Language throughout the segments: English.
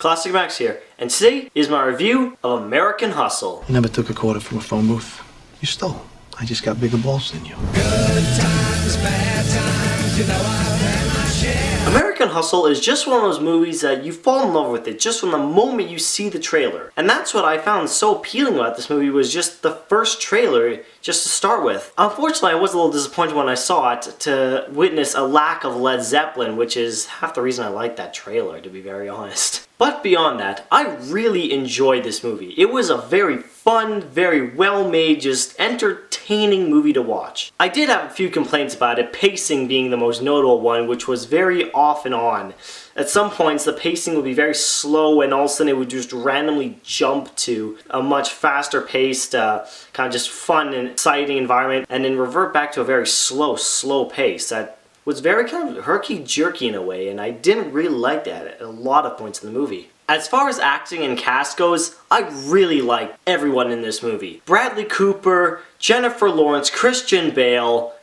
Classic Max here, and today is my review of American Hustle. You never took a quarter from a phone booth. You stole. I just got bigger balls than you. Good times, bad times, you know I've had my share. American Hustle is just one of those movies that you fall in love with it just from the moment you see the trailer. And that's what I found so appealing about this movie, was just the first trailer just to start with. Unfortunately, I was a little disappointed when I saw it to witness a lack of Led Zeppelin, which is half the reason I like that trailer, to be very honest. But beyond that, I really enjoyed this movie. It was a very fun, very well-made, just entertaining movie to watch. I did have a few complaints about it, pacing being the most notable one, which was very off and on. At some points, the pacing would be very slow, and all of a sudden it would just randomly jump to a much faster-paced, kind of just fun and exciting environment, and then revert back to a very slow pace that was very kind of herky-jerky in a way, and I didn't really like that at a lot of points in the movie. As far as acting and cast goes, I really liked everyone in this movie. Bradley Cooper, Jennifer Lawrence, Christian Bale.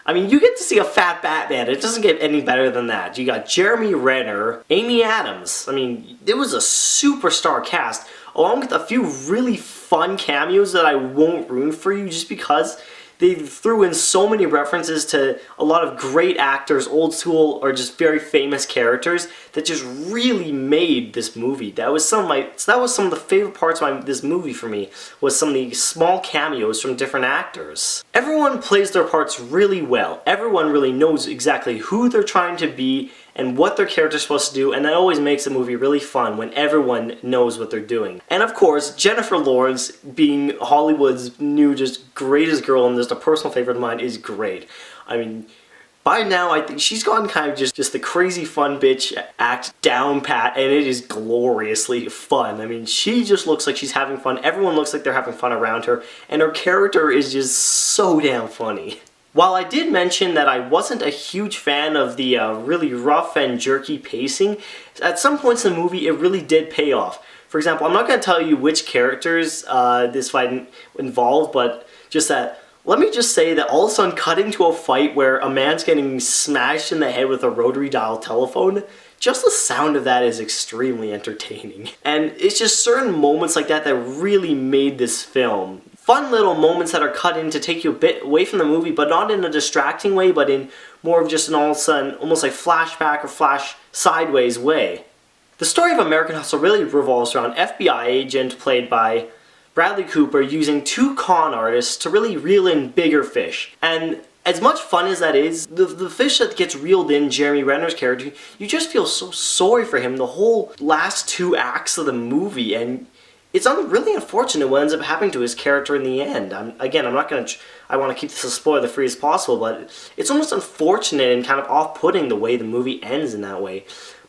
I mean, you get to see a fat Batman. It doesn't get any better than that. You got Jeremy Renner, Amy Adams. I mean, it was a superstar cast, along with a few really fun cameos that I won't ruin for you just because they threw in so many references to a lot of great actors, old school or just very famous characters that just really made this movie. That was some of the favorite parts of this movie for me, was some of the small cameos from different actors. Everyone plays their parts really well. Everyone really knows exactly who they're trying to be and what their character's supposed to do, and that always makes a movie really fun when everyone knows what they're doing. And of course, Jennifer Lawrence, being Hollywood's new just greatest girl and just a personal favorite of mine, is great. I mean, by now I think she's gotten kind of just the crazy fun bitch act down pat, and it is gloriously fun. I mean, she just looks like she's having fun, everyone looks like they're having fun around her, and her character is just so damn funny. While I did mention that I wasn't a huge fan of the really rough and jerky pacing, at some points in the movie it really did pay off. For example, I'm not going to tell you which characters this fight involved, but just that, let me just say that all of a sudden cutting to a fight where a man's getting smashed in the head with a rotary dial telephone, just the sound of that is extremely entertaining. And it's just certain moments like that that really made this film. Fun little moments that are cut in to take you a bit away from the movie, but not in a distracting way, but in more of just an all of a sudden, almost like flashback or flash sideways way. The story of American Hustle really revolves around an FBI agent played by Bradley Cooper using two con artists to really reel in bigger fish. And as much fun as that is, the fish that gets reeled in, Jeremy Renner's character, you just feel so sorry for him the whole last two acts of the movie, and it's really unfortunate what ends up happening to his character in the end. I want to keep this as spoiler-free as possible, but it's almost unfortunate and kind of off-putting the way the movie ends in that way.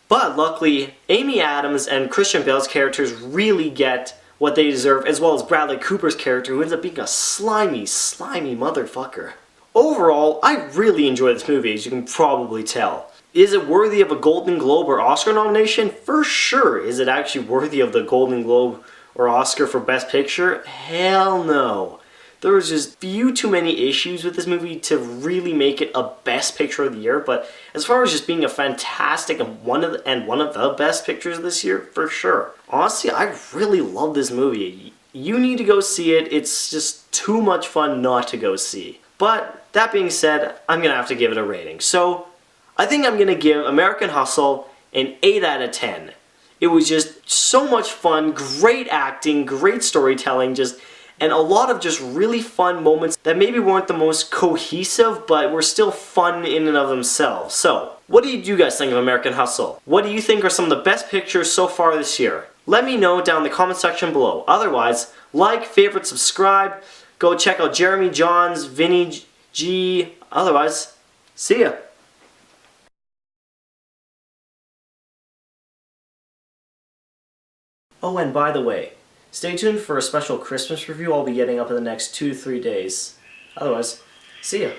But luckily, Amy Adams and Christian Bale's characters really get what they deserve, as well as Bradley Cooper's character, who ends up being a slimy motherfucker. Overall, I really enjoy this movie, as you can probably tell. Is it worthy of a Golden Globe or Oscar nomination? For sure. Is it actually worthy of the Golden Globe or Oscar for Best Picture? Hell no. There was just too many issues with this movie to really make it a Best Picture of the Year, but as far as just being a fantastic and one of the best pictures this year, for sure. Honestly, I really love this movie. You need to go see it. It's just too much fun not to go see. But that being said, I'm going to have to give it a rating. So I think I'm going to give American Hustle an 8 out of 10. It was just so much fun, great acting, great storytelling, and a lot of just really fun moments that maybe weren't the most cohesive, but were still fun in and of themselves. So, what do you guys think of American Hustle? What do you think are some of the best pictures so far this year? Let me know down in the comment section below. Otherwise, like, favorite, subscribe, go check out Jeremy Johns, Vinny G. Otherwise, see ya. Oh, and by the way, stay tuned for a special Christmas review I'll be getting up in the next 2 to 3 days. Otherwise, see ya.